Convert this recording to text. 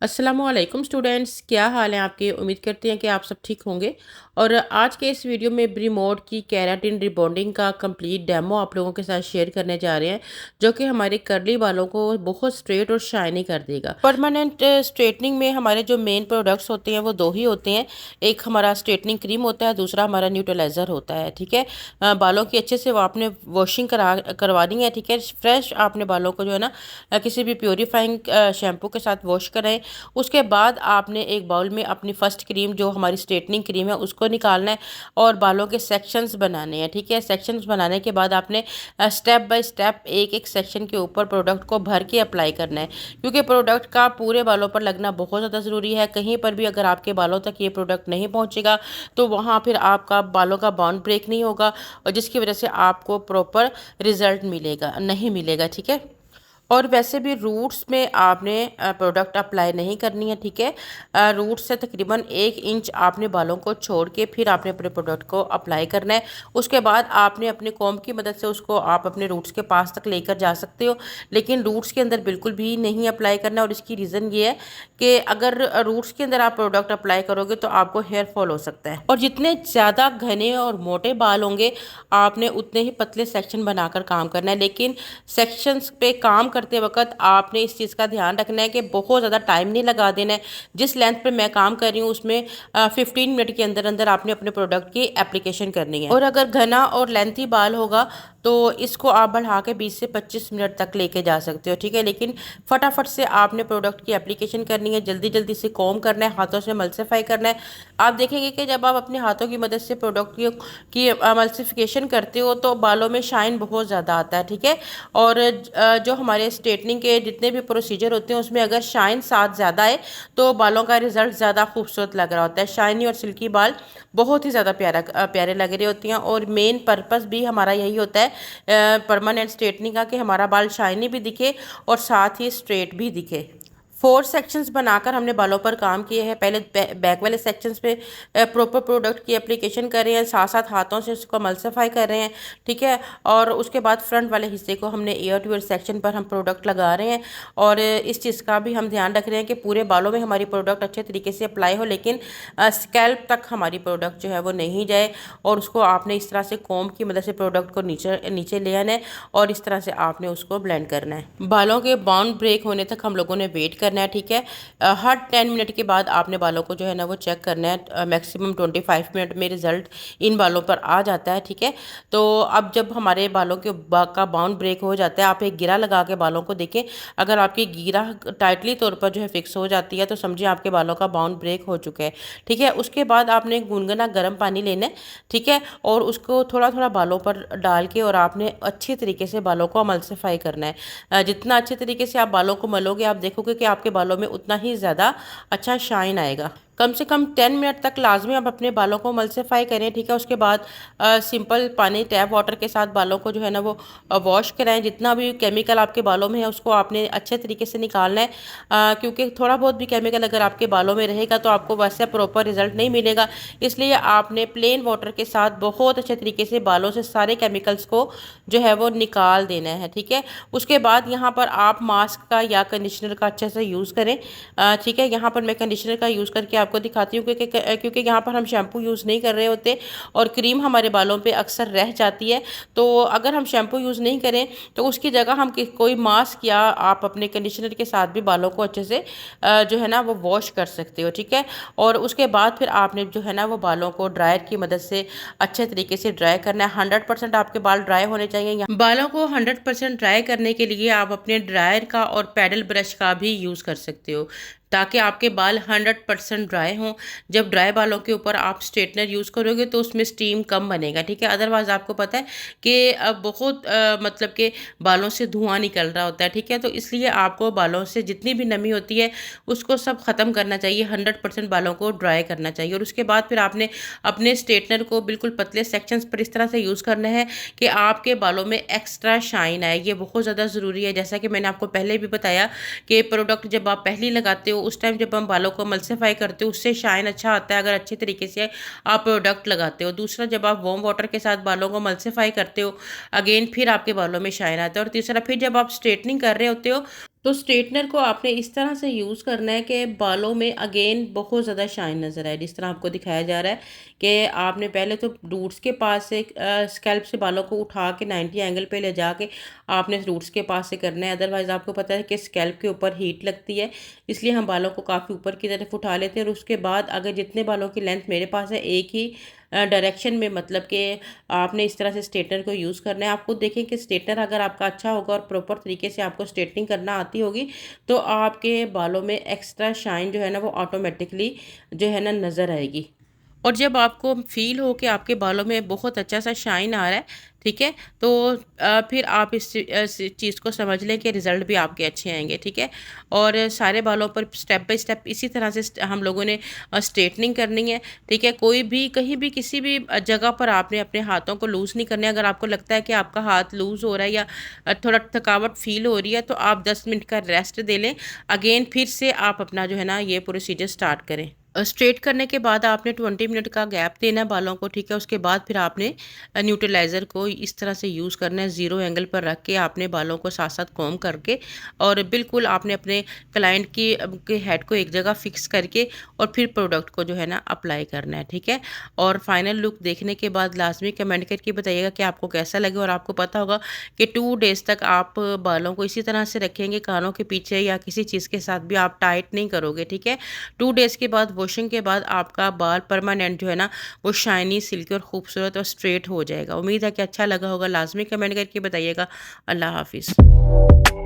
अस्सलामुअलैकुम स्टूडेंट्स, क्या हाल है आपके। उम्मीद करते हैं कि आप सब ठीक होंगे। और आज के इस वीडियो में ब्रीमोड की केराटिन रिबॉन्डिंग का कंप्लीट डेमो आप लोगों के साथ शेयर करने जा रहे हैं, जो कि हमारे कर्ली बालों को बहुत स्ट्रेट और शाइनी कर देगा। परमानेंट स्ट्रेटनिंग में हमारे जो मेन प्रोडक्ट्स होते हैं वो दो ही होते हैं। एक हमारा स्ट्रेटनिंग क्रीम होता है, दूसरा हमारा न्यूट्रलाइजर होता है। ठीक है, बालों की अच्छे से वो आपने वॉशिंग करवानी है। ठीक है, फ्रेश आपने बालों को जो है ना किसी भी प्योरीफाइंग शैम्पू के साथ वॉश करें। उसके बाद आपने एक बाउल में अपनी फर्स्ट क्रीम जो हमारी स्ट्रेटनिंग क्रीम है उसको निकालना है और बालों के सेक्शंस बनाने हैं। ठीक है, सेक्शंस बनाने के बाद आपने स्टेप बाय स्टेप एक एक सेक्शन के ऊपर प्रोडक्ट को भर के अप्लाई करना है, क्योंकि प्रोडक्ट का पूरे बालों पर लगना बहुत ज़्यादा ज़रूरी है। कहीं पर भी अगर आपके बालों तक ये प्रोडक्ट नहीं पहुँचेगा तो वहाँ फिर आपका बालों का बॉन्ड ब्रेक नहीं होगा, और जिसकी वजह से आपको प्रॉपर रिजल्ट नहीं मिलेगा। ठीक है, और वैसे भी रूट्स में आपने प्रोडक्ट अप्लाई नहीं करनी है। ठीक है, रूट्स से तकरीबन 1 इंच आपने बालों को छोड़ के फिर आपने अपने प्रोडक्ट को अप्लाई करना है। उसके बाद आपने अपने कॉम्ब की मदद से उसको आप अपने रूट्स के पास तक लेकर जा सकते हो, लेकिन रूट्स के अंदर बिल्कुल भी नहीं अप्लाई करना। और इसकी रीज़न ये है कि अगर रूट्स के अंदर आप प्रोडक्ट अप्लाई करोगे तो आपको हेयर फॉल हो सकता है, और जितने ज़्यादा घने और मोटे बाल होंगे आपने उतने ही पतले सेक्शन बनाकर काम करना है। लेकिन सेक्शंस पे काम करते वक्त आपने इस चीज़ का ध्यान रखना है कि बहुत ज़्यादा टाइम नहीं लगा देना है। जिस लेंथ पे मैं काम कर रही हूँ उसमें 15 मिनट के अंदर अंदर आपने अपने प्रोडक्ट की एप्लीकेशन करनी है। और अगर घना और लेंथी बाल होगा तो इसको आप बढ़ा के 20 से 25 मिनट तक लेके जा सकते हो। ठीक है, लेकिन फटाफट से आपने प्रोडक्ट की एप्लीकेशन करनी है, जल्दी जल्दी से कॉम्ब करना है, हाथों से मल्सीफाई करना है। आप देखेंगे कि जब आप अपने हाथों की मदद से प्रोडक्ट की मल्सीफिकेशन करते हो तो बालों में शाइन बहुत ज़्यादा आता है। ठीक है, और जो हमारे स्ट्रेटनिंग के जितने भी प्रोसीजर होते हैं उसमें अगर शाइन साथ ज़्यादा है तो बालों का रिजल्ट ज़्यादा खूबसूरत लग रहा होता है। शाइनी और सिल्की बाल बहुत ही ज़्यादा प्यारे लग रहे होती हैं, और मेन पर्पस भी हमारा यही होता है परमानेंट स्ट्रेटनिंग का, कि हमारा बाल शाइनी भी दिखे और साथ ही स्ट्रेट भी दिखे। 4 सेक्शंस बनाकर हमने बालों पर काम किए हैं। पहले बैक वाले सेक्शंस पे प्रॉपर प्रोडक्ट की एप्लीकेशन कर रहे हैं, साथ साथ हाथों से उसको मल्सीफाई कर रहे हैं। ठीक है, और उसके बाद फ्रंट वाले हिस्से को हमने ईयर टू ईयर सेक्शन पर हम प्रोडक्ट लगा रहे हैं, और इस चीज़ का भी हम ध्यान रख रहे हैं कि पूरे बालों में हमारी प्रोडक्ट अच्छे तरीके से अप्लाई हो, लेकिन स्कैल्प तक हमारी प्रोडक्ट जो है वो नहीं जाए। और उसको आपने इस तरह से कॉम्ब की मदद से प्रोडक्ट को नीचे नीचे ले आना है, और इस तरह से आपने उसको ब्लेंड करना है। बालों के बाउंड ब्रेक होने तक हम लोगों ने वेट करना है। ठीक है, हर 10 मिनट के बाद आपने बालों को जो है ना वो चेक करना है। मैक्सिमम 25 मिनट में रिजल्ट इन बालों पर आ जाता है। ठीक है, तो अब जब हमारे बालों के का बाउंड ब्रेक हो जाता है, आप एक गिरा लगा के बालों को देखें। अगर आपकी गिरा टाइटली तौर पर जो है फिक्स हो जाती है तो समझिए आपके बालों का बाउंड ब्रेक हो चुका है। ठीक है, उसके बाद आपने गुनगुना गर्म पानी लेना है। ठीक है, और उसको थोड़ा थोड़ा बालों पर डाल के और आपने अच्छे तरीके से बालों को मल्सीफाई करना है। जितना अच्छे तरीके से आप बालों को मलोगे आप देखोगे कि आपके बालों में उतना ही ज़्यादा अच्छा शाइन आएगा। कम से कम 10 मिनट तक लाजमी आप अपने बालों को मल्सीफाई करें। ठीक है, उसके बाद सिंपल पानी टैप वाटर के साथ बालों को जो है ना वो वॉश कराएं। जितना भी केमिकल आपके बालों में है उसको आपने अच्छे तरीके से निकालना है, क्योंकि थोड़ा बहुत भी केमिकल अगर आपके बालों में रहेगा तो आपको वैसे प्रॉपर रिजल्ट नहीं मिलेगा। इसलिए आपने प्लेन वाटर के साथ बहुत अच्छे तरीके से बालों से सारे केमिकल्स को जो है वो निकाल देना है। ठीक है, उसके बाद यहाँ पर आप मास्क का या कंडीशनर का अच्छे से यूज़ करें। ठीक है, यहाँ पर मैं कंडीशनर का यूज़ करके आपको दिखाती हूँ, क्योंकि यहाँ पर हम शैम्पू यूज़ नहीं कर रहे होते और क्रीम हमारे बालों पे अक्सर रह जाती है। तो अगर हम शैम्पू यूज़ नहीं करें तो उसकी जगह हम कोई मास्क या आप अपने कंडीशनर के साथ भी बालों को अच्छे से जो है ना वो वॉश कर सकते हो। ठीक है, और उसके बाद फिर आपने जो है ना वो बालों को ड्रायर की मदद से अच्छे तरीके से ड्राई करना है। 100% आपके बाल ड्राई होने चाहिए। बालों को 100% ड्राई करने के लिए आप अपने ड्रायर का और पैडल ब्रश का भी यूज़ कर सकते हो, ताकि आपके बाल 100% ड्राई हों। जब ड्राई बालों के ऊपर आप स्ट्रेटनर यूज़ करोगे तो उसमें स्टीम कम बनेगा। ठीक है, अदरवाइज़ आपको पता है कि अब बहुत मतलब कि बालों से धुआं निकल रहा होता है। ठीक है, तो इसलिए आपको बालों से जितनी भी नमी होती है उसको सब ख़त्म करना चाहिए, 100% बालों को ड्राई करना चाहिए। और उसके बाद फिर आपने अपने स्ट्रेटनर को बिल्कुल पतले सेक्शंस पर इस तरह से यूज़ करना है कि आपके बालों में एक्स्ट्रा शाइन आए। ये बहुत ज़्यादा ज़रूरी है। जैसा कि मैंने आपको पहले भी बताया कि प्रोडक्ट जब आप पहली लगाते हो उस टाइम जब हम बालों को मल्सीफाई करते हो उससे शाइन अच्छा आता है, अगर अच्छे तरीके से आप प्रोडक्ट लगाते हो। दूसरा, जब आप वार्म वाटर के साथ बालों को मल्सीफाई करते हो अगेन फिर आपके बालों में शाइन आता है। और तीसरा, फिर जब आप स्ट्रेटनिंग कर रहे होते हो तो स्ट्रेटनर को आपने इस तरह से यूज़ करना है कि बालों में अगेन बहुत ज़्यादा शाइन नज़र आए, जिस तरह आपको दिखाया जा रहा है कि आपने पहले तो रूट्स के पास से स्कैल्प से बालों को उठा के 90 एंगल पे ले जाके आपने रूट्स के पास से करना है। अदरवाइज़ आपको पता है कि स्कैल्प के ऊपर हीट लगती है, इसलिए हम बालों को काफ़ी ऊपर की तरफ उठा लेते हैं और उसके बाद अगर जितने बालों की लेंथ मेरे पास है एक ही डायरेक्शन में, मतलब कि आपने इस तरह से स्ट्रेटनर को यूज़ करना है। आपको देखें कि स्ट्रेटनर अगर आपका अच्छा होगा और प्रॉपर तरीके से आपको स्ट्रेटनिंग करना आती होगी तो आपके बालों में एक्स्ट्रा शाइन जो है ना वो ऑटोमेटिकली जो है ना नज़र आएगी। और जब आपको फ़ील हो कि आपके बालों में बहुत अच्छा सा शाइन आ रहा है, ठीक है? तो फिर आप इस चीज़ को समझ लें कि रिज़ल्ट भी आपके अच्छे आएँगे, ठीक है? और सारे बालों पर स्टेप बाय स्टेप इसी तरह से हम लोगों ने स्ट्रेटनिंग करनी है, ठीक है? कोई भी कहीं भी किसी भी जगह पर आपने अपने हाथों को लूज़ नहीं करने। अगर आपको लगता है कि आपका हाथ लूज़ हो रहा है या थोड़ा थकावट फ़ील हो रही है, तो आप 10 मिनट का रेस्ट दे लें। अगेन फिर से आप अपना जो है ना ये प्रोसीजर स्टार्ट करें। स्ट्रेट करने के बाद आपने 20 मिनट का गैप देना है बालों को, ठीक है? उसके बाद फिर आपने न्यूट्रलाइज़र को इस तरह से यूज़ करना है, ज़ीरो एंगल पर रख के आपने बालों को साथ-साथ कॉम्ब करके और बिल्कुल आपने अपने क्लाइंट की के हेड को एक जगह फिक्स करके और फिर प्रोडक्ट को जो है ना अप्लाई करना है, ठीक है? और फाइनल लुक देखने के बाद लाज़मी कमेंट करके बताइएगा कि आपको कैसा लगा। और आपको पता होगा कि 2 डेज़ तक आप बालों को इसी तरह से रखेंगे, कानों के पीछे या किसी चीज़ के साथ भी आप टाइट नहीं करोगे, ठीक है? 2 डेज़ के बाद वॉशिंग के बाद आपका बाल परमानेंट जो है ना वो शाइनी, सिल्की और खूबसूरत और स्ट्रेट हो जाएगा। उम्मीद है कि अच्छा लगा होगा। लाज़मी कमेंट करके बताइएगा। अल्लाह हाफ़िज़।